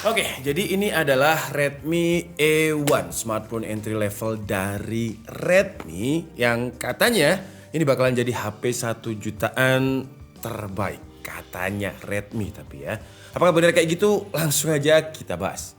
Oke, jadi ini adalah Redmi A1, smartphone entry level dari Redmi yang katanya ini bakalan jadi HP 1 jutaan terbaik. Katanya Redmi tapi ya. Apakah benar kayak gitu? Langsung aja kita bahas.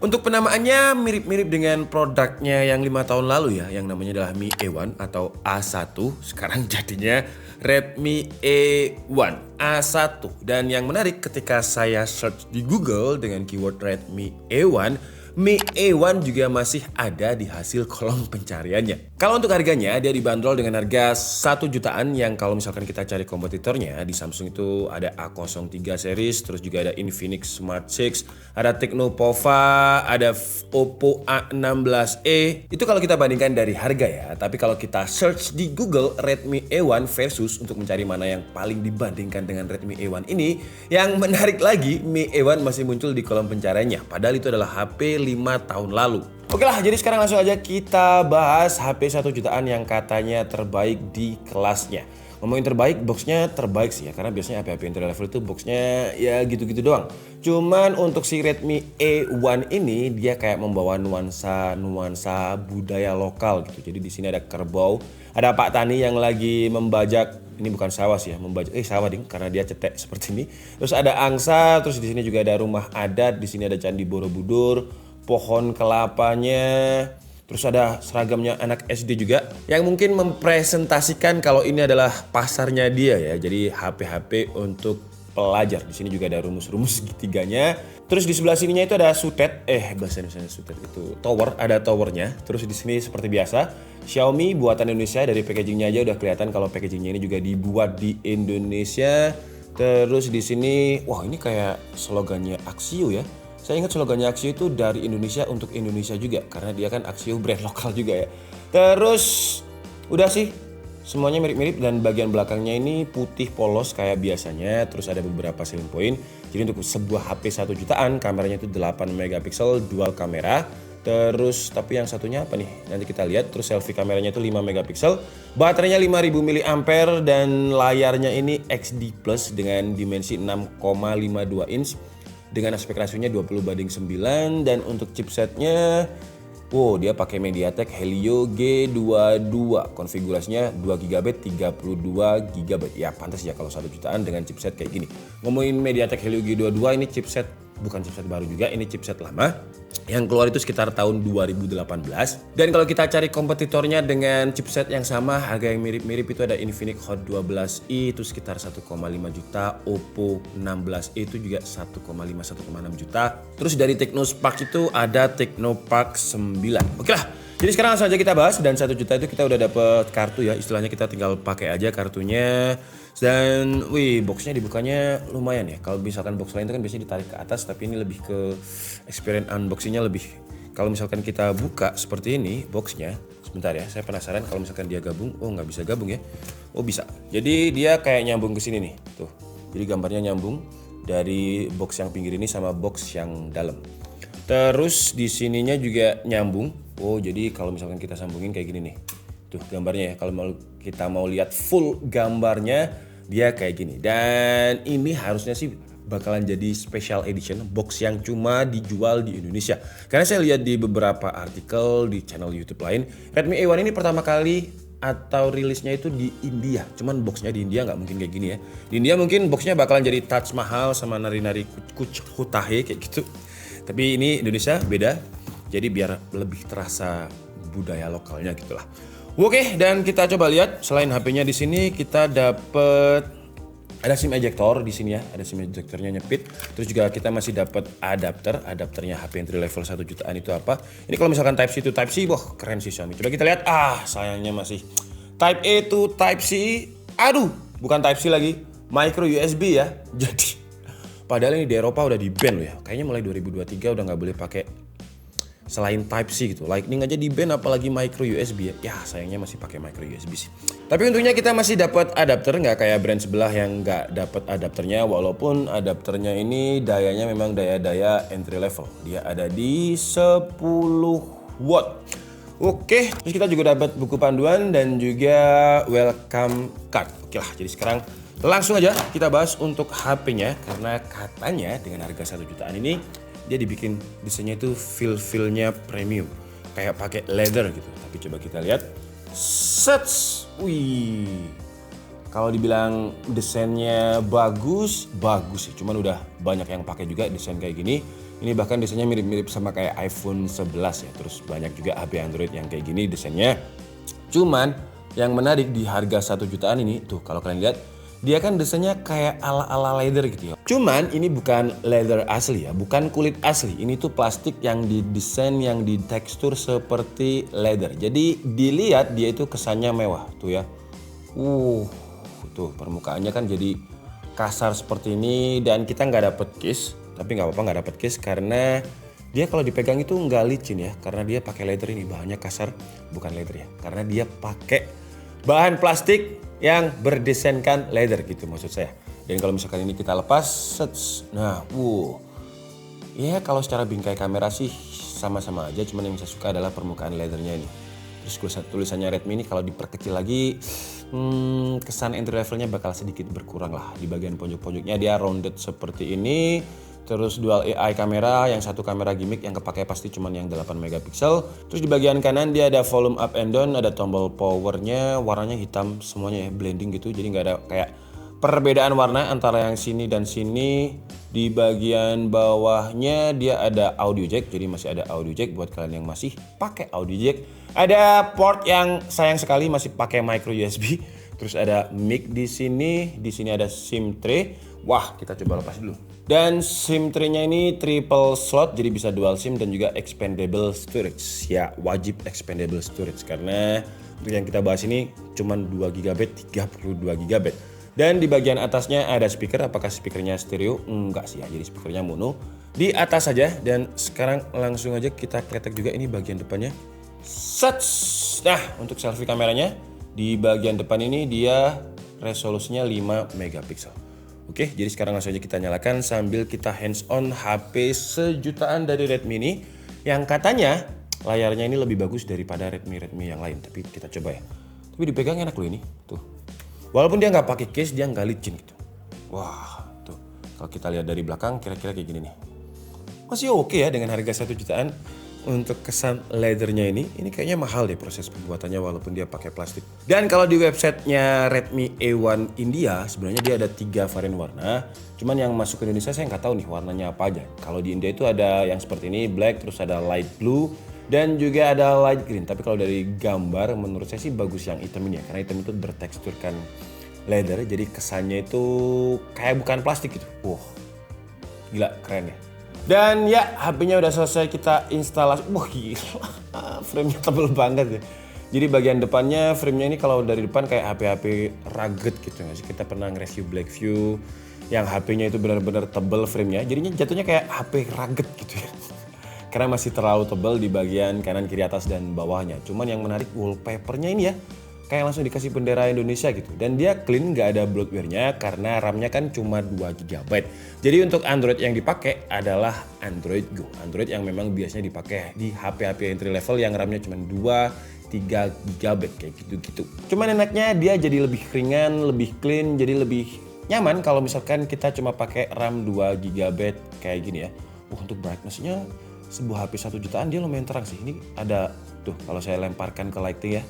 Untuk penamaannya mirip-mirip dengan produknya yang 5 tahun lalu ya, yang namanya adalah Mi A1 atau A1. Sekarang jadinya Redmi A1 A1. Dan yang menarik ketika saya search di Google dengan keyword Redmi A1, Mi A1 juga masih ada di hasil kolom pencariannya. Kalau untuk harganya, dia dibanderol dengan harga 1 jutaan yang kalau misalkan kita cari kompetitornya, di Samsung itu ada A03 series, terus juga ada Infinix Smart 6, ada Tecno Pova, ada Oppo A16e. Itu kalau kita bandingkan dari harga ya. Tapi kalau kita search di Google Redmi A1 versus untuk mencari mana yang paling dibandingkan dengan Redmi A1 ini, yang menarik lagi, Mi A1 masih muncul di kolom pencariannya. Padahal itu adalah HP 5 tahun lalu. Oke lah, jadi sekarang langsung aja kita bahas HP 1 jutaan yang katanya terbaik di kelasnya. Ngomongin terbaik, boxnya terbaik sih ya, karena biasanya HP-HP entry level itu boxnya ya gitu-gitu doang. Cuman untuk si Redmi A1 ini dia kayak membawa nuansa budaya lokal gitu. Jadi di sini ada kerbau, ada Pak Tani yang lagi membajak, ini bukan sawah sih ya, membajak sawah ding karena dia cetek seperti ini. Terus ada angsa, terus di sini juga ada rumah adat, di sini ada Candi Borobudur, pohon kelapanya. Terus ada seragamnya anak SD juga yang mungkin mempresentasikan kalau ini adalah pasarnya dia ya. Jadi HP-HP untuk pelajar. Di sini juga ada rumus-rumus segitiganya. Terus di sebelah sininya itu ada sutet. Bahasa Indonesia sutet itu tower, ada towernya. Terus di sini seperti biasa Xiaomi buatan Indonesia, dari packagingnya aja udah kelihatan kalau packagingnya ini juga dibuat di Indonesia. Terus di sini, wah ini kayak slogannya Axio ya. Saya ingat slogannya Axio itu dari Indonesia untuk Indonesia juga, karena dia kan Axio brand lokal juga ya. Terus udah sih, semuanya mirip-mirip dan bagian belakangnya ini putih polos kayak biasanya. Terus ada beberapa selling point. Jadi untuk sebuah HP 1 jutaan, kameranya itu 8 megapiksel dual kamera. Terus tapi yang satunya apa nih? Nanti kita lihat. Terus selfie kameranya itu 5 megapiksel. Baterainya 5000 mAh dan layarnya ini XD Plus dengan dimensi 6,52 inch. Dengan aspek rasionya 20:9 dan untuk chipsetnya dia pakai MediaTek Helio G22, konfigurasinya 2GB 32GB. Ya pantas ya kalau 1 jutaan dengan chipset kayak gini. Ngomongin MediaTek Helio G22, ini chipset bukan chipset baru juga, ini chipset lama yang keluar itu sekitar tahun 2018. Dan kalau kita cari kompetitornya dengan chipset yang sama, harga yang mirip-mirip itu ada Infinix Hot 12i itu sekitar 1,5 juta, Oppo 16e itu juga 1,6 juta. Terus dari Tecnospark itu ada Tecnopark 9. Oke lah. Jadi sekarang langsung aja kita bahas, dan 1 juta itu kita udah dapet kartu ya, istilahnya kita tinggal pakai aja kartunya. Dan boxnya dibukanya lumayan ya. Kalau misalkan box lain itu kan biasanya ditarik ke atas, tapi ini lebih ke experience unboxingnya lebih. Kalau misalkan kita buka seperti ini boxnya, sebentar ya, saya penasaran kalau misalkan dia gabung. Nggak bisa gabung ya. Bisa. Jadi dia kayak nyambung ke sini nih, tuh. Jadi gambarnya nyambung dari box yang pinggir ini sama box yang dalam. Terus di sininya juga nyambung. Jadi kalau misalkan kita sambungin kayak gini nih. Tuh gambarnya ya, kalau kita mau lihat full gambarnya dia kayak gini. Dan ini harusnya sih bakalan jadi special edition box yang cuma dijual di Indonesia. Karena saya lihat di beberapa artikel di channel YouTube lain, Redmi A1 ini pertama kali atau rilisnya itu di India. Cuman boxnya di India nggak mungkin kayak gini ya. Di India mungkin boxnya bakalan jadi Taj Mahal sama nari-nari Kuch Hutahe kayak gitu. Tapi ini Indonesia beda. Jadi biar lebih terasa budaya lokalnya gitulah. Oke, dan kita coba lihat selain HP-nya di sini kita dapat ada SIM ejector di sini ya, ada SIM ejectornya nyepit. Terus juga kita masih dapat adapternya HP entry level 1 jutaan itu apa? Ini kalau misalkan Type C to Type C, keren sih Xiaomi. Coba kita lihat, sayangnya masih Type A to Type C. Aduh, bukan Type C lagi, micro USB ya. Jadi padahal ini di Eropa udah di ban loh ya. Kayaknya mulai 2023 udah nggak boleh pakai selain Type C gitu. Lightning aja di ban, apalagi micro USB ya. Ya sayangnya masih pakai micro USB sih. Tapi untungnya kita masih dapat adapter, nggak kayak brand sebelah yang nggak dapat adapternya. Walaupun adapternya ini dayanya memang daya entry level. Dia ada di 10 watt. Oke, terus kita juga dapat buku panduan dan juga welcome card. Oke lah, jadi sekarang langsung aja kita bahas untuk HP-nya. Karena katanya dengan harga 1 jutaan ini dia dibikin desainnya itu feel-nya premium. Kayak pakai leather gitu. Tapi coba kita lihat. Sets, wih. Kalau dibilang desainnya bagus sih. Cuman udah banyak yang pakai juga desain kayak gini. Ini bahkan desainnya mirip-mirip sama kayak iPhone 11 ya. Terus banyak juga HP Android yang kayak gini desainnya. Cuman yang menarik di harga 1 jutaan ini, tuh kalau kalian lihat, dia kan desainnya kayak ala-ala leather gitu ya. Cuman ini bukan leather asli ya, bukan kulit asli. Ini tuh plastik yang didesain, yang ditekstur seperti leather. Jadi dilihat dia itu kesannya mewah tuh ya. Tuh permukaannya kan jadi kasar seperti ini dan kita nggak dapet case. Tapi nggak apa-apa nggak dapet case karena dia kalau dipegang itu nggak licin ya. Karena dia pakai leather ini, bahannya kasar, bukan leather ya. Karena dia pakai bahan plastik yang berdesainkan leather gitu maksud saya. Dan kalau misalkan ini kita lepas, nah ya kalau secara bingkai kamera sih sama-sama aja. Cuman yang saya suka adalah permukaan leathernya ini. Terus tulisannya Redmi ini kalau diperkecil lagi, kesan entry levelnya bakal sedikit berkurang lah. Di bagian pojok-pojoknya dia rounded seperti ini. Terus dual AI kamera, yang satu kamera gimmick yang kepake pasti cuman yang 8 megapiksel. Terus di bagian kanan dia ada volume up and down, ada tombol powernya, warnanya hitam semuanya ya, blending gitu. Jadi nggak ada kayak perbedaan warna antara yang sini dan sini. Di bagian bawahnya dia ada audio jack, jadi masih ada audio jack buat kalian yang masih pakai audio jack. Ada port yang sayang sekali masih pakai micro USB. Terus ada mic di sini ada SIM tray. Wah, kita coba lepas dulu. Dan SIM tray-nya ini triple slot, jadi bisa dual SIM dan juga expandable storage. Ya, wajib expandable storage karena untuk yang kita bahas ini cuman 2 GB, 32 GB. Dan di bagian atasnya ada speaker, apakah speakernya stereo? Enggak sih ya, jadi speakernya mono. Di atas saja dan sekarang langsung aja kita kletek juga ini bagian depannya. Nah, untuk selfie kameranya di bagian depan ini dia resolusinya 5 megapiksel. Oke, jadi sekarang langsung aja kita nyalakan sambil kita hands on HP sejutaan dari Redmi ini yang katanya layarnya ini lebih bagus daripada Redmi yang lain. Tapi kita coba ya. Tapi dipegang enak loh ini, tuh. Walaupun dia nggak pakai case, dia nggak licin gitu. Wah, tuh. Kalau kita lihat dari belakang kira-kira kayak gini nih. Masih oke ya dengan harga 1 jutaan. Untuk kesan leathernya ini kayaknya mahal deh proses pembuatannya walaupun dia pakai plastik. Dan kalau di websitenya Redmi A1 India sebenarnya dia ada 3 varian warna. Cuman yang masuk ke Indonesia saya nggak tahu nih warnanya apa aja. Kalau di India itu ada yang seperti ini black, terus ada light blue dan juga ada light green. Tapi kalau dari gambar menurut saya sih bagus yang hitam ini ya, karena hitam itu berteksturkan leather jadi kesannya itu kayak bukan plastik gitu. Gila keren ya. Dan ya HP-nya udah selesai kita instalasi. Wah gila, frame-nya tebel banget ya. Jadi bagian depannya frame-nya ini kalau dari depan kayak HP-HP rugged gitu nggak sih. Kita pernah nge-review Blackview yang HP-nya itu benar-benar tebel frame-nya. Jadinya jatuhnya kayak HP rugged gitu ya. Karena masih terlalu tebel di bagian kanan, kiri, atas, dan bawahnya. Cuman yang menarik wallpaper-nya ini ya. Kayak langsung dikasih bendera Indonesia gitu. Dan dia clean, nggak ada bloatware-nya karena RAM-nya kan cuma 2 GB. Jadi untuk Android yang dipakai adalah Android Go. Android yang memang biasanya dipakai di HP-HP entry level yang RAM-nya cuma 2-3 GB kayak gitu-gitu. Cuman enaknya dia jadi lebih ringan, lebih clean, jadi lebih nyaman kalau misalkan kita cuma pakai RAM 2 GB kayak gini ya. Untuk brightness-nya sebuah HP 1 jutaan dia lumayan terang sih. Ini ada tuh kalau saya lemparkan ke lighting ya.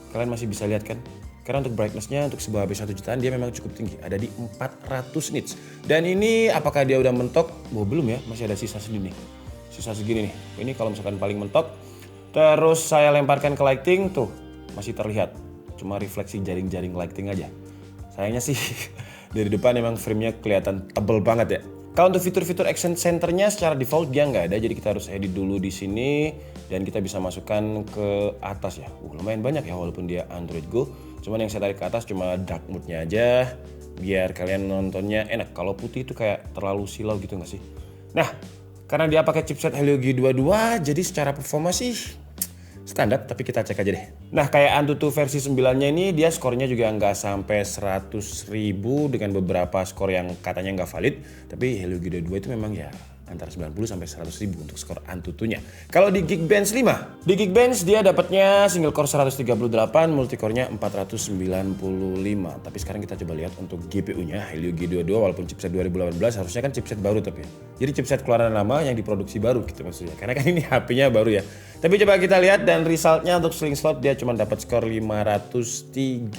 Kalian masih bisa lihat kan? Karena untuk brightness-nya untuk sebuah HP 1 jutaan dia memang cukup tinggi. Ada di 400 nits. Dan ini apakah dia udah mentok? Belum ya, masih ada sisa segini. Sisa segini nih. Ini kalau misalkan paling mentok. Terus saya lemparkan ke lighting, tuh masih terlihat. Cuma refleksi jaring-jaring lighting aja. Sayangnya sih dari depan emang frame-nya kelihatan tebel banget ya. Kalau untuk fitur-fitur action center-nya secara default dia nggak ada, jadi kita harus edit dulu di sini dan kita bisa masukkan ke atas ya. Lumayan banyak ya walaupun dia Android Go. Cuman yang saya tarik ke atas cuma dark mode-nya aja biar kalian nontonnya enak. Kalau putih itu kayak terlalu silau gitu nggak sih? Nah, karena dia pakai chipset Helio G22 jadi secara performa sih standar, tapi kita cek aja deh. Nah, kayak Antutu versi 9-nya ini dia skornya juga nggak sampai 100.000 dengan beberapa skor yang katanya nggak valid. Tapi Helio G22 itu memang ya antara 90 sampai 100 ribu untuk skor Antutunya. Kalau di Geekbench 5, di Geekbench dia dapatnya single core 138, multicore-nya 495. Tapi sekarang kita coba lihat untuk GPU-nya Helio G22 walaupun chipset 2018 harusnya kan chipset baru tapi ya. Jadi chipset keluaran lama yang diproduksi baru gitu maksudnya. Karena kan ini HP-nya baru ya. Tapi coba kita lihat dan resultnya untuk slingshot dia cuma dapat skor 513.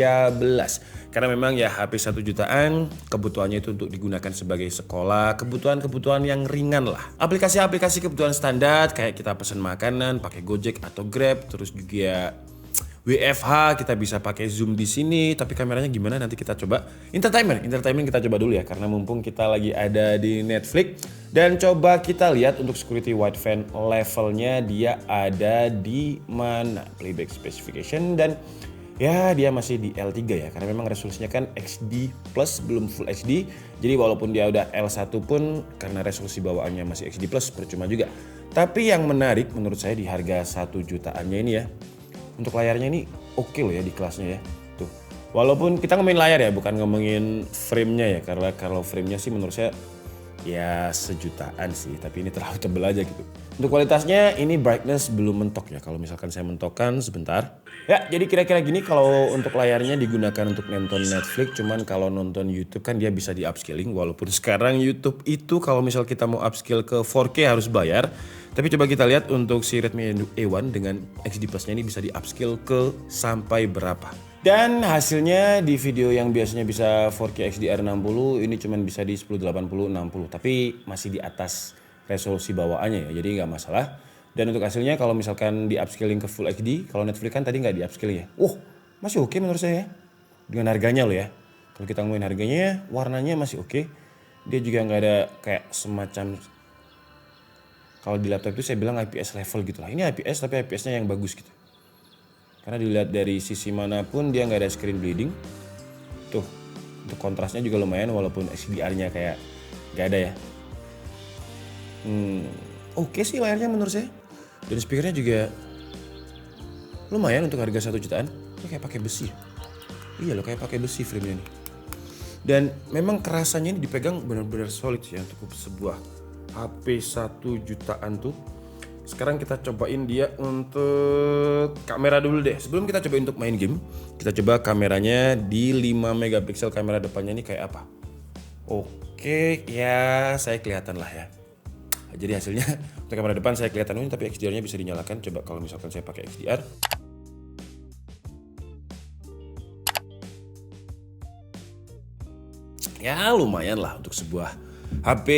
Karena memang ya HP 1 jutaan kebutuhannya itu untuk digunakan sebagai sekolah, kebutuhan-kebutuhan yang ringan lah. Aplikasi-aplikasi kebutuhan standar kayak kita pesen makanan pakai Gojek atau Grab, terus juga WFH kita bisa pakai Zoom di sini. Tapi kameranya gimana nanti kita coba. Entertainment kita coba dulu ya karena mumpung kita lagi ada di Netflix. Dan coba kita lihat untuk security wideband levelnya dia ada di mana, playback specification, dan ya dia masih di L3 ya karena memang resolusinya kan XD plus belum Full HD. Jadi walaupun dia udah L1 pun karena resolusi bawaannya masih XD plus percuma juga. Tapi yang menarik menurut saya di harga 1 jutaannya ini ya, untuk layarnya ini oke loh ya di kelasnya ya. Tuh. Walaupun kita ngomongin layar ya bukan ngomongin frame-nya ya, karena kalau frame-nya sih menurut saya ya sejutaan sih, tapi ini terlalu tebel aja gitu. Untuk kualitasnya ini brightness belum mentok ya. Kalau misalkan saya mentokkan sebentar. Ya, jadi kira-kira gini kalau untuk layarnya digunakan untuk nonton Netflix, cuman kalau nonton YouTube kan dia bisa di upscaling. Walaupun sekarang YouTube itu kalau misal kita mau upscale ke 4K harus bayar. Tapi coba kita lihat untuk si Redmi A1 dengan XD Plus-nya ini bisa di upscale ke sampai berapa. Dan hasilnya di video yang biasanya bisa 4K HDR 60 ini cuman bisa di 1080 60, tapi masih di atas resolusi bawaannya ya, jadi nggak masalah. Dan untuk hasilnya kalau misalkan di upscaling ke Full HD, kalau Netflix kan tadi nggak di upscaling ya. Masih oke menurut saya ya. Dengan harganya loh ya. Kalau kita ngomongin harganya, warnanya masih oke. Dia juga nggak ada kayak semacam, kalau di laptop itu saya bilang IPS level gitu lah. Ini IPS tapi IPS-nya yang bagus gitu. Karena dilihat dari sisi manapun dia nggak ada screen bleeding. Tuh, untuk kontrasnya juga lumayan walaupun HDR-nya kayak nggak ada ya. Oke sih layarnya menurut saya. Dan speakernya juga lumayan untuk harga 1 jutaan. Ini kayak pakai besi. Iya loh, kayak pakai besi frame-nya nih. Dan memang kerasannya ini dipegang benar-benar solid ya untuk sebuah HP 1 jutaan tuh. Sekarang kita cobain dia untuk kamera dulu deh. Sebelum kita coba untuk main game, kita coba kameranya di 5 megapiksel kamera depannya ini kayak apa. Oke, ya saya kelihatan lah ya. Jadi hasilnya untuk kamera depan saya kelihatan ini, tapi XDR-nya bisa dinyalakan. Coba kalau misalkan saya pakai XDR. Ya lumayan lah untuk sebuah HP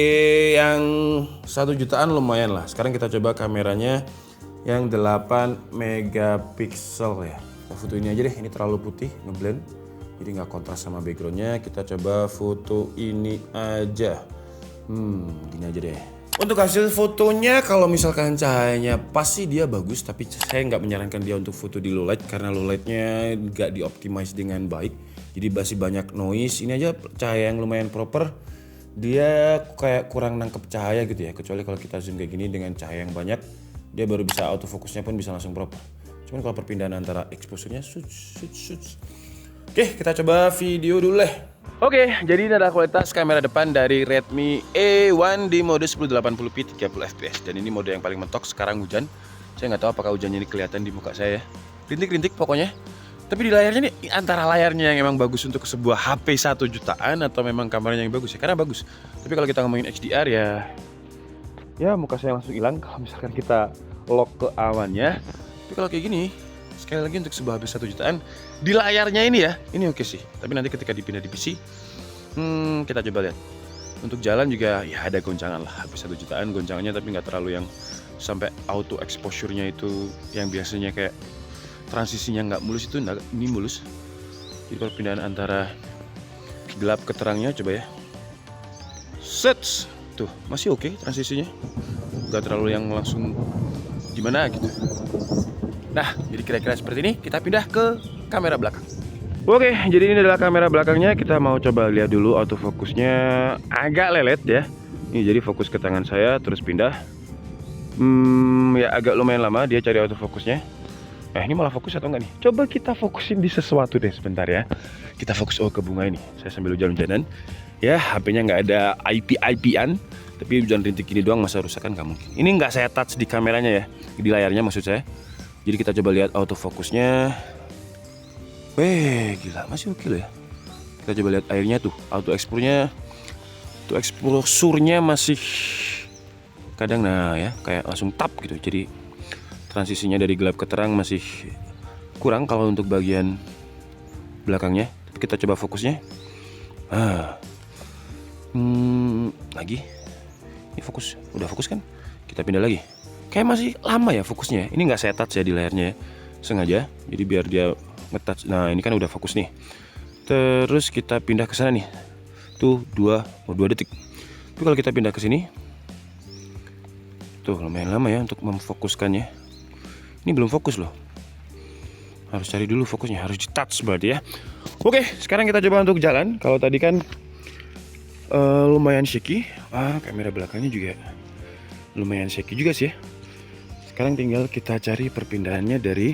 yang 1 jutaan lumayan lah. Sekarang kita coba kameranya yang 8 megapiksel ya. Kita foto ini aja deh, ini terlalu putih ngeblend. Jadi nggak kontras sama backgroundnya. Kita coba foto ini aja. Gini aja deh. Untuk hasil fotonya kalau misalkan cahayanya pasti dia bagus, tapi saya nggak menyarankan dia untuk foto di low light karena low lightnya nggak dioptimize dengan baik. Jadi masih banyak noise. Ini aja cahaya yang lumayan proper. Dia kayak kurang nangkep cahaya gitu ya, kecuali kalau kita zoom kayak gini dengan cahaya yang banyak dia baru bisa autofocusnya pun bisa langsung proper. Cuman kalau perpindahan antara exposure-nya Oke, kita coba video dulu deh. Oke, jadi ini adalah kualitas kamera depan dari Redmi A1 di mode 1080p 30fps. Dan ini mode yang paling mentok. Sekarang hujan, saya nggak tahu apakah hujannya ini kelihatan di muka saya. Rintik-rintik pokoknya. Tapi di layarnya nih, antara layarnya yang emang bagus untuk sebuah HP 1 jutaan atau memang kameranya yang bagus ya, karena bagus. Tapi kalau kita ngomongin HDR ya muka saya langsung hilang kalau misalkan kita lock ke awannya. Tapi kalau kayak gini, sekali lagi untuk sebuah HP 1 jutaan, di layarnya ini ya, ini oke sih. Tapi nanti ketika dipindah di PC, kita coba lihat. Untuk jalan juga ya ada goncangan lah, HP 1 jutaan goncangannya, tapi nggak terlalu yang sampai auto exposure-nya itu yang biasanya kayak transisinya nggak mulus, itu ini mulus. Jadi perpindahan antara gelap ke terangnya coba ya. Sets tuh masih oke transisinya, nggak terlalu yang langsung gimana gitu. Nah jadi kira-kira seperti ini. Kita pindah ke kamera belakang. Oke, jadi ini adalah kamera belakangnya. Kita mau coba lihat dulu autofokusnya agak lelet ya. Ini jadi fokus ke tangan saya terus pindah. Ya agak lumayan lama dia cari autofokusnya. Ini malah fokus atau enggak nih? Coba kita fokusin di sesuatu deh sebentar ya. Kita fokus ke bunga ini. Saya sambil hujan-hujanan. Ya, HP-nya nggak ada IP-IP-an. Tapi hujan rintik gini doang masa rusak kan nggak mungkin. Ini nggak saya touch di kameranya ya, di layarnya maksud saya. Jadi kita coba lihat autofokusnya. Weh, gila masih oke loh ya. Kita coba lihat airnya tuh, auto exposurnya masih kadang nah ya kayak langsung tap gitu. Jadi transisinya dari gelap ke terang masih kurang kalau untuk bagian belakangnya. Tapi kita coba fokusnya. Lagi. Ini fokus, udah fokus kan? Kita pindah lagi. Kayak masih lama ya fokusnya. Ini nggak saya touch ya di layarnya, sengaja. Jadi biar dia nge-touch. Nah ini kan udah fokus nih. Terus kita pindah ke sana nih. Tuh 2 detik. Tapi kalau kita pindah ke sini, tuh lumayan lama ya untuk memfokuskannya. Ini belum fokus loh. Harus cari dulu fokusnya, harus di touch berarti ya. Oke, sekarang kita coba untuk jalan. Kalau tadi kan lumayan shaky. Kamera belakangnya juga lumayan shaky juga sih ya. Sekarang tinggal kita cari perpindahannya dari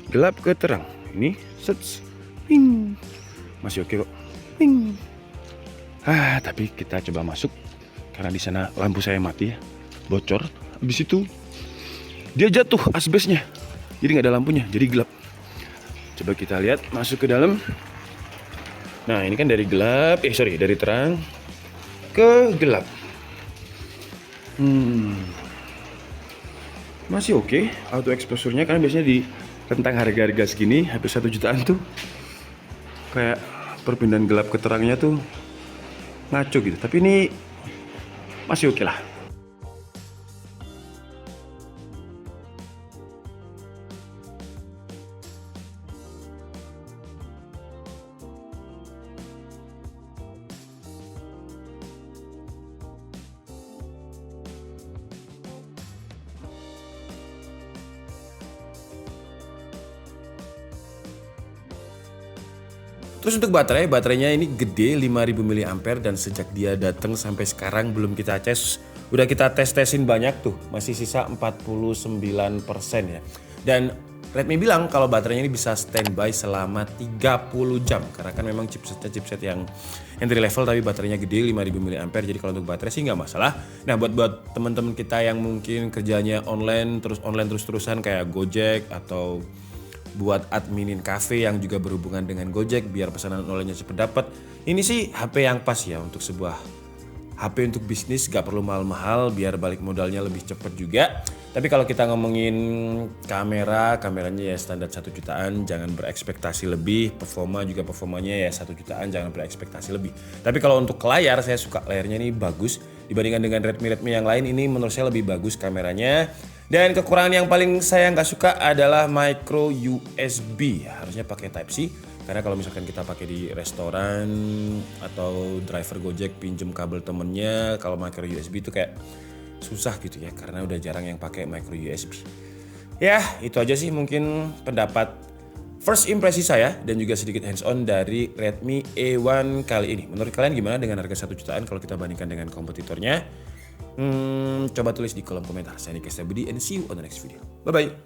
gelap ke terang. Ini sets, ping, masih oke kok, ping. Tapi kita coba masuk karena di sana lampu saya mati ya, bocor. Habis itu dia jatuh asbesnya, jadi nggak ada lampunya, jadi gelap. Coba kita lihat masuk ke dalam. Nah ini kan dari gelap, dari terang ke gelap. Masih oke auto exposurnya, karena biasanya di tentang harga-harga segini hampir 1 jutaan tuh kayak perpindahan gelap ke terangnya tuh ngaco gitu. Tapi ini masih oke lah. Terus untuk baterainya ini gede 5000 mAh dan sejak dia datang sampai sekarang belum kita cas. Udah kita tesin banyak tuh, masih sisa 49% ya. Dan Redmi bilang kalau baterainya ini bisa standby selama 30 jam karena kan memang chipset yang entry level tapi baterainya gede 5000 mAh. Jadi kalau untuk baterai sih nggak masalah. Nah, buat teman-teman kita yang mungkin kerjanya online terus-terusan kayak Gojek atau buat adminin cafe yang juga berhubungan dengan Gojek biar pesanan online-nya cepet dapat. Ini sih HP yang pas ya untuk sebuah HP untuk bisnis, gak perlu mahal-mahal biar balik modalnya lebih cepet juga. Tapi kalau kita ngomongin kameranya ya standar 1 jutaan, jangan berekspektasi lebih. Performanya ya 1 jutaan, jangan berekspektasi lebih. Tapi kalau untuk layar, saya suka layarnya ini bagus dibandingkan dengan Redmi yang lain. Ini menurut saya lebih bagus kameranya. Dan kekurangan yang paling saya nggak suka adalah micro USB. Harusnya pakai Type C. Karena kalau misalkan kita pakai di restoran atau driver Gojek pinjem kabel temennya, kalau micro USB itu kayak susah gitu ya. Karena udah jarang yang pakai micro USB. Ya itu aja sih mungkin pendapat first impresi saya dan juga sedikit hands on dari Redmi A1 kali ini. Menurut kalian gimana dengan harga 1 jutaan kalau kita bandingkan dengan kompetitornya? Coba tulis di kolom komentar. Saya Nika Stabudi and see you on the next video. Bye bye.